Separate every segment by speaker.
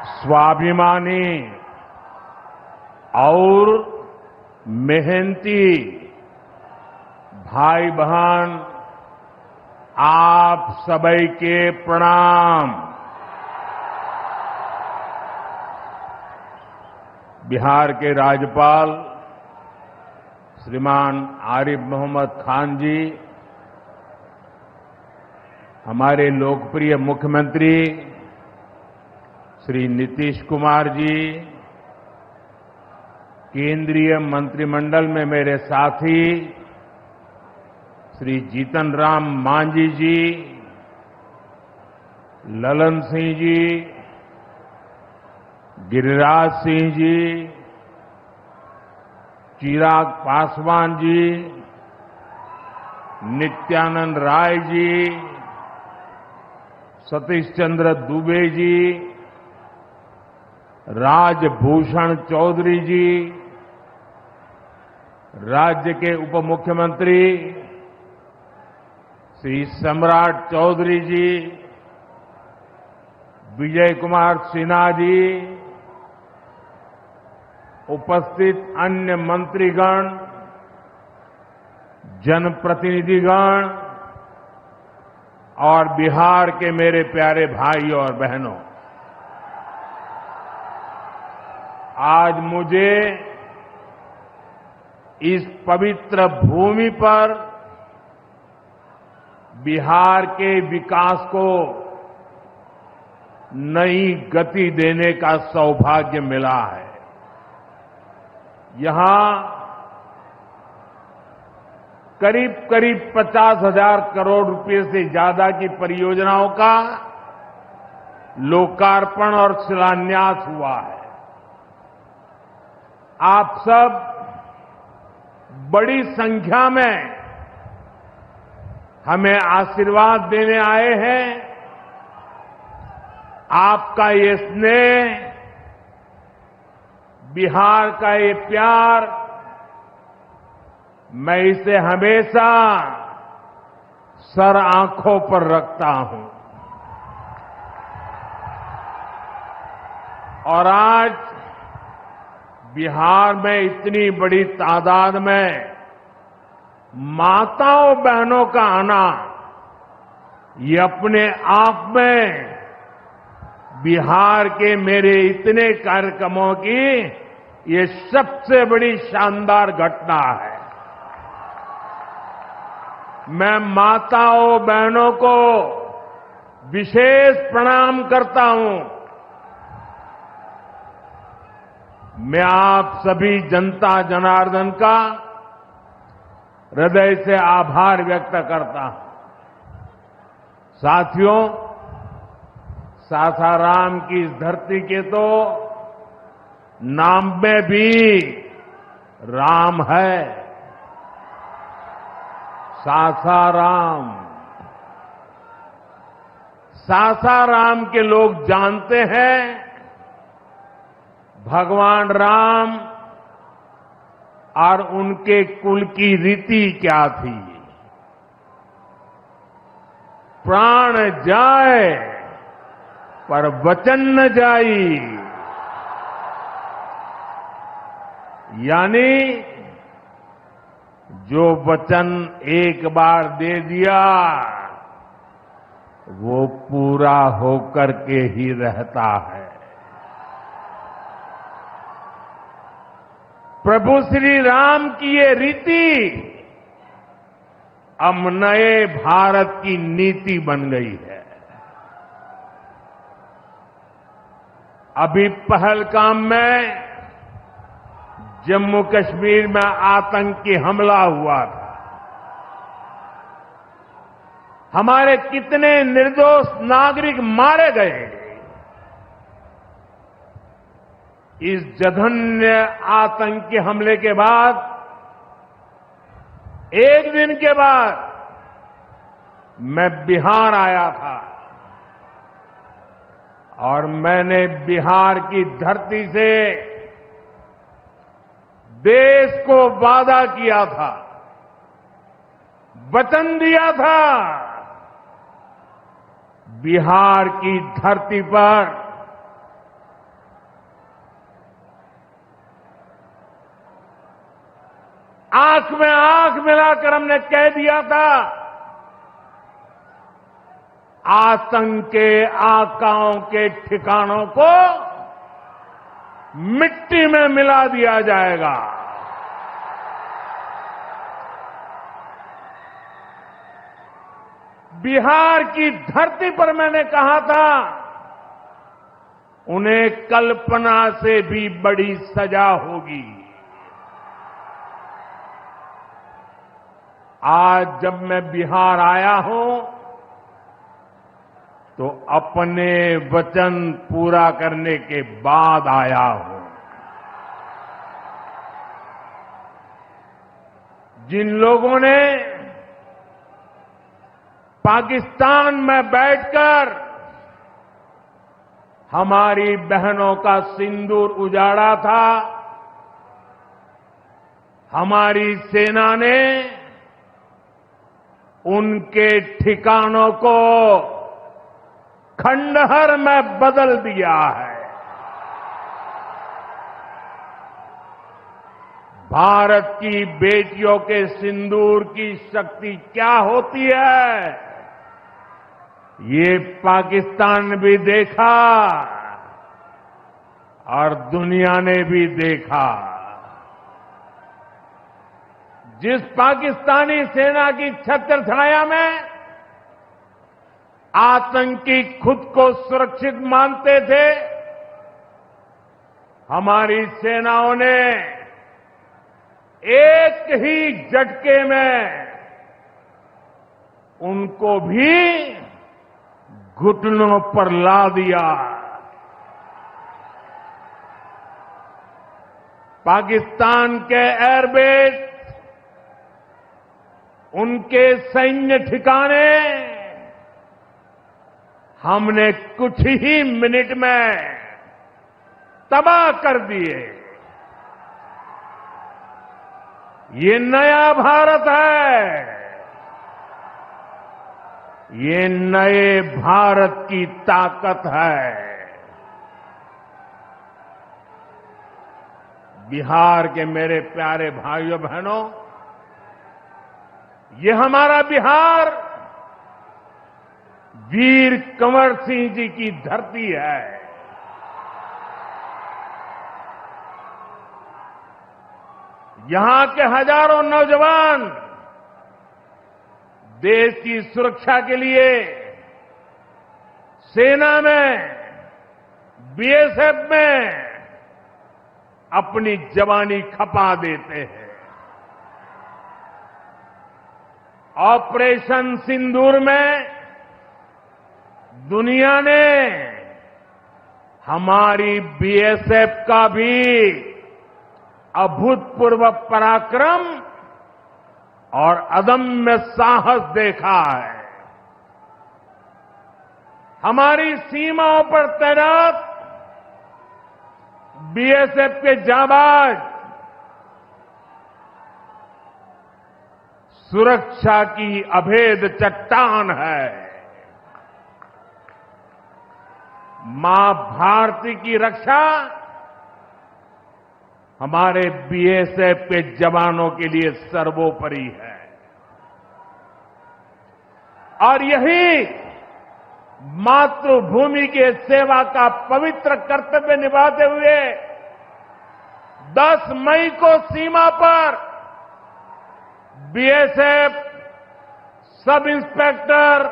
Speaker 1: स्वाभिमानी और मेहनती भाई बहन आप सभी के प्रणाम। बिहार के राज्यपाल श्रीमान आरिफ मोहम्मद खान जी, हमारे लोकप्रिय मुख्यमंत्री श्री नीतीश कुमार जी, केंद्रीय मंत्रिमंडल में मेरे साथी श्री जीतन राम मांझी जी, ललन सिंह जी, गिरिराज सिंह जी, चिराग पासवान जी, नित्यानंद राय जी, सतीश चंद्र दुबे जी, राजभूषण चौधरी जी, राज्य के उप मुख्यमंत्री श्री सम्राट चौधरी जी, विजय कुमार सिन्हा जी, उपस्थित अन्य मंत्रीगण, जनप्रतिनिधिगण और बिहार के मेरे प्यारे भाइयों और बहनों, आज मुझे इस पवित्र भूमि पर बिहार के विकास को नई गति देने का सौभाग्य मिला है। यहां करीब करीब 50,000 करोड़ रुपए से ज्यादा की परियोजनाओं का लोकार्पण और शिलान्यास हुआ है। आप सब बड़ी संख्या में हमें आशीर्वाद देने आए हैं। आपका ये स्नेह, बिहार का ये प्यार, मैं इसे हमेशा सर आंखों पर रखता हूं। और आज बिहार में इतनी बड़ी तादाद में माताओं बहनों का आना, ये अपने आप में बिहार के मेरे इतने कार्यक्रमों की ये सबसे बड़ी शानदार घटना है। मैं माताओं बहनों को विशेष प्रणाम करता हूं। मैं आप सभी जनता जनार्दन का हृदय से आभार व्यक्त करता हूं। साथियों, सासाराम की इस धरती के तो नाम में भी राम है। सासाराम, सासाराम के लोग जानते हैं भगवान राम और उनके कुल की रीति क्या थी। प्राण जाए पर वचन न जाई, यानी जो वचन एक बार दे दिया वो पूरा होकर के ही रहता है। प्रभु श्री राम की ये रीति अब नए भारत की नीति बन गई है। अभी पहलगाम में जम्मू कश्मीर में आतंकी हमला हुआ था। हमारे कितने निर्दोष नागरिक मारे गए। इस जघन्य आतंकी हमले के बाद, एक दिन के बाद मैं बिहार आया था और मैंने बिहार की धरती से देश को वादा किया था, वचन दिया था, बिहार की धरती पर आंख में आंख मिलाकर हमने कह दिया था, आतंक के आकाओं के ठिकानों को मिट्टी में मिला दिया जाएगा। बिहार की धरती पर मैंने कहा था, उन्हें कल्पना से भी बड़ी सजा होगी। आज जब मैं बिहार आया हूं तो अपने वचन पूरा करने के बाद आया हूं। जिन लोगों ने पाकिस्तान में बैठकर हमारी बहनों का सिंदूर उजाड़ा था, हमारी सेना ने उनके ठिकानों को खंडहर में बदल दिया है। भारत की बेटियों के सिंदूर की शक्ति क्या होती है, ये पाकिस्तान ने भी देखा और दुनिया ने भी देखा। जिस पाकिस्तानी सेना की छत्र छाया में आतंकी खुद को सुरक्षित मानते थे, हमारी सेनाओं ने एक ही झटके में उनको भी घुटनों पर ला दिया। पाकिस्तान के एयरबेस, उनके सैन्य ठिकाने हमने कुछ ही मिनट में तबाह कर दिए। ये नया भारत है, ये नए भारत की ताकत है। बिहार के मेरे प्यारे भाइयों बहनों, ये हमारा बिहार वीर कंवर सिंह जी की धरती है। यहां के हजारों नौजवान देश की सुरक्षा के लिए सेना में, बीएसएफ में अपनी जवानी खपा देते हैं। ऑपरेशन सिंदूर में दुनिया ने हमारी बीएसएफ का भी अभूतपूर्व पराक्रम और अदम्य साहस देखा है। हमारी सीमाओं पर तैनात बीएसएफ के जाबाज सुरक्षा की अभेद चट्टान है। मां भारती की रक्षा हमारे बीएसएफ के जवानों के लिए सर्वोपरि है। और यही मातृभूमि के सेवा का पवित्र कर्तव्य निभाते हुए 10 मई को सीमा पर बीएसएफ सब इंस्पेक्टर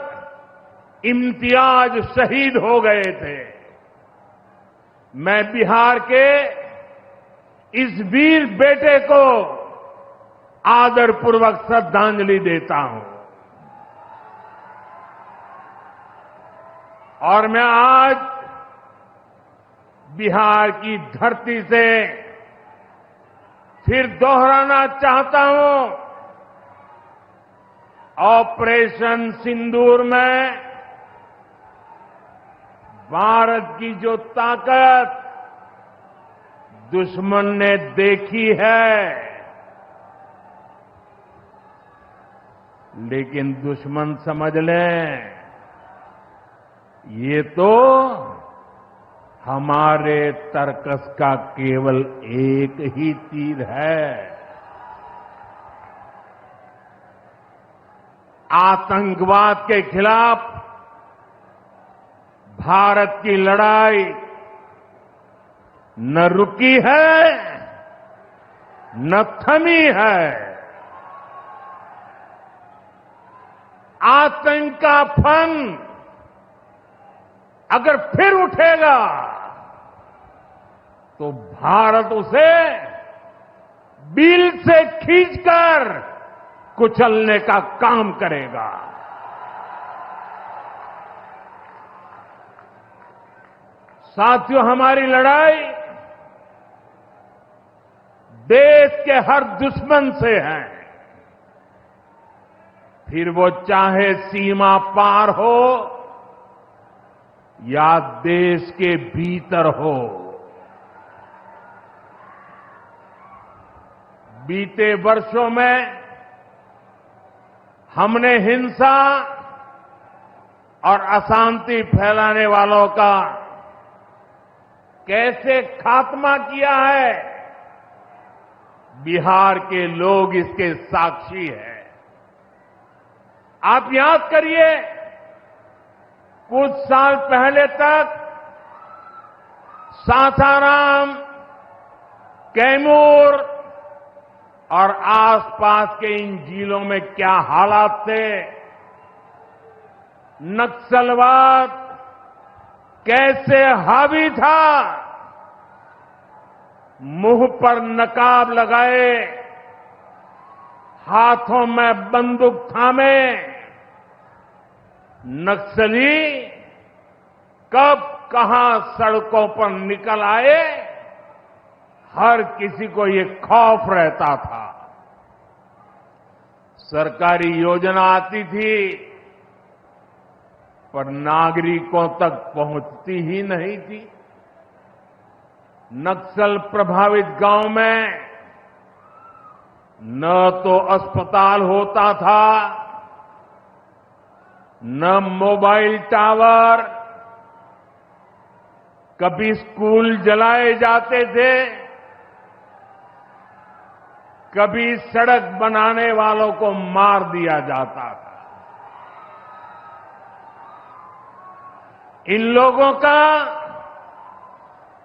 Speaker 1: इम्तियाज शहीद हो गए थे। मैं बिहार के इस वीर बेटे को आदरपूर्वक श्रद्धांजलि देता हूं। और मैं आज बिहार की धरती से फिर दोहराना चाहता हूं, ऑपरेशन सिंदूर में भारत की जो ताकत दुश्मन ने देखी है, लेकिन दुश्मन समझ लें ये तो हमारे तर्कस का केवल एक ही तीर है। आतंकवाद के खिलाफ भारत की लड़ाई न रुकी है, न थमी है। आतंक का फन अगर फिर उठेगा तो भारत उसे बिल से खींचकर कुचलने का काम करेगा। साथियों, हमारी लड़ाई देश के हर दुश्मन से है, फिर वो चाहे सीमा पार हो या देश के भीतर हो। बीते वर्षों में हमने हिंसा और अशांति फैलाने वालों का कैसे खात्मा किया है, बिहार के लोग इसके साक्षी हैं। आप याद करिए, कुछ साल पहले तक सासाराम, कैमूर और आसपास के इन जिलों में क्या हालात थे, नक्सलवाद कैसे हावी था, मुंह पर नकाब लगाए, हाथों में बंदूक थामे नक्सली कब कहां सड़कों पर निकल आए, हर किसी को ये खौफ रहता था। सरकारी योजना आती थी पर नागरिकों तक पहुंचती ही नहीं थी। नक्सल प्रभावित गांव में न तो अस्पताल होता था, न मोबाइल टावर, कभी स्कूल जलाए जाते थे, कभी सड़क बनाने वालों को मार दिया जाता था। इन लोगों का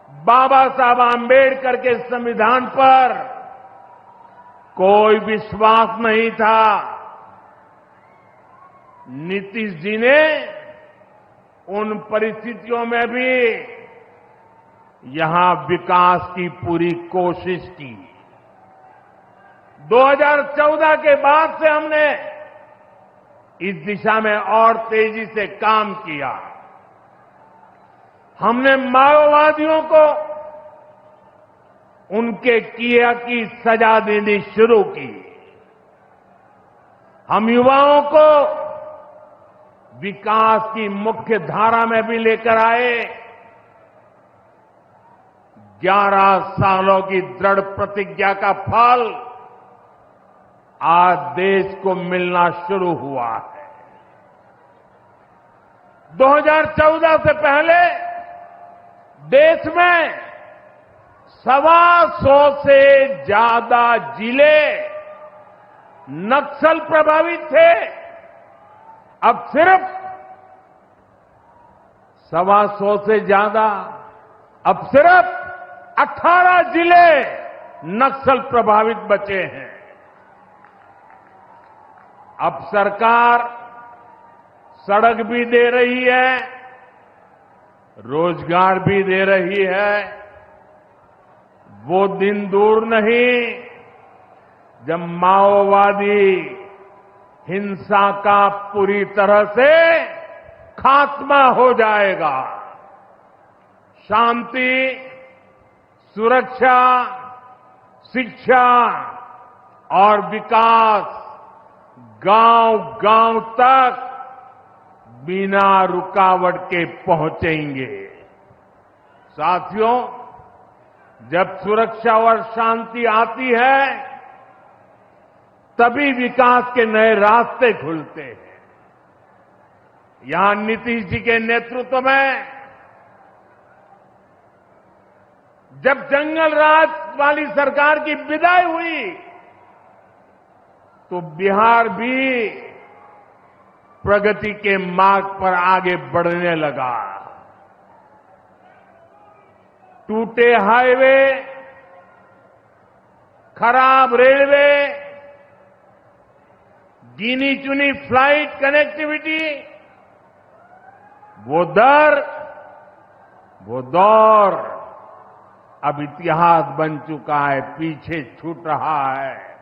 Speaker 1: बाबा साहब आंबेडकर के संविधान पर कोई विश्वास नहीं था। नीतीश जी ने उन परिस्थितियों में भी यहां विकास की पूरी कोशिश की। 2014 के बाद से हमने इस दिशा में और तेजी से काम किया। हमने माओवादियों को उनके किया की सजा देनी शुरू की। हम युवाओं को विकास की मुख्य धारा में भी लेकर आए। 11 सालों की दृढ़ प्रतिज्ञा का फल आज देश को मिलना शुरू हुआ है। 2014 से पहले देश में 125 से ज्यादा जिले नक्सल प्रभावित थे। अब सिर्फ 125 से ज्यादा, अब सिर्फ 18 जिले नक्सल प्रभावित बचे हैं। अब सरकार सड़क भी दे रही है, रोजगार भी दे रही है। वो दिन दूर नहीं जब माओवादी हिंसा का पूरी तरह से खात्मा हो जाएगा। शांति, सुरक्षा, शिक्षा और विकास गांव-गांव तक बिना रुकावट के पहुंचेंगे। साथियों, जब सुरक्षा और शांति आती है तभी विकास के नए रास्ते खुलते हैं। यहां नीतीश जी के नेतृत्व में जब जंगल राज वाली सरकार की विदाई हुई तो बिहार भी प्रगति के मार्ग पर आगे बढ़ने लगा। टूटे हाईवे, खराब रेलवे, गिनी चुनी फ्लाइट कनेक्टिविटी, वो दौर अब इतिहास बन चुका है, पीछे छूट रहा है।